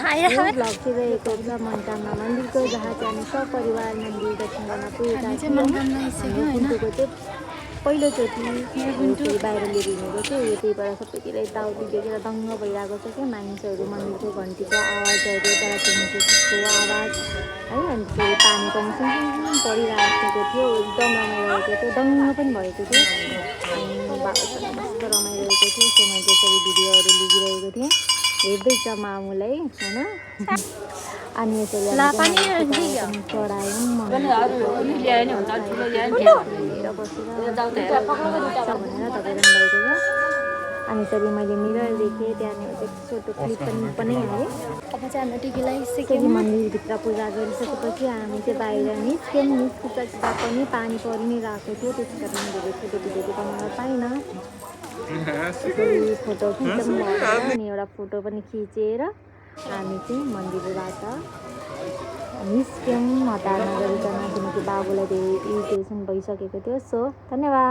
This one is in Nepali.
ब्लग चाहिँ रहेको छ मनकामना मन्दिरको, जहाँ चाहिँ हामी सपरिवार मन्दिर दर्शन गर्न पुगेका थियौँ। गुन्टुको चाहिँ पहिलोचोटि बाहिर लिएर हिँडेको थियो। यो त्यही भएर सबैतिर यताउति देखेर दङ्ग भइरहेको छ क्या मानिसहरू। मन्दिरको घन्टीको आवाजहरू, चराचुरुङ्गीको आवाज है, अनि फेरि पानी पनि सुनसुन परिरहेको थियो। एकदम रमाइरहेको थियो, दङ्ग पनि भएको थियो। अनि बाबासँग मस्त रमाइरहेको थियो। सो मैले त्यसरी भिडियोहरू लिइरहेको थिएँ, हेर्दैछ मामुलाई होइन। अनि यसरी चढायौँ अनि यसरी मैले मिरर देखेँ, त्यहाँनिर चाहिँ फोटो क्लिप पनि हालेँ। अब चाहिँ हाम्रो टिकी लगाइसक्यो। मन्दिरभित्र पूजा गरिसकेपछि हामी चाहिँ बाहिर निस्किसक्दा पनि पानी परि नै रहेको थियो, त्यस कारण धेरै फोटो भिडियोहरू बनाउन पाइनँ। यसरी फोटो खिचौँ भनेर अनि एउटा फोटो पनि खिचेर हामी चाहिँ मन्दिरबाट निस्क्यौँ हतार नगरिकन, किनकि बाबुलाई धेरै इरिटेसन भइसकेको थियो। सो धन्यवाद।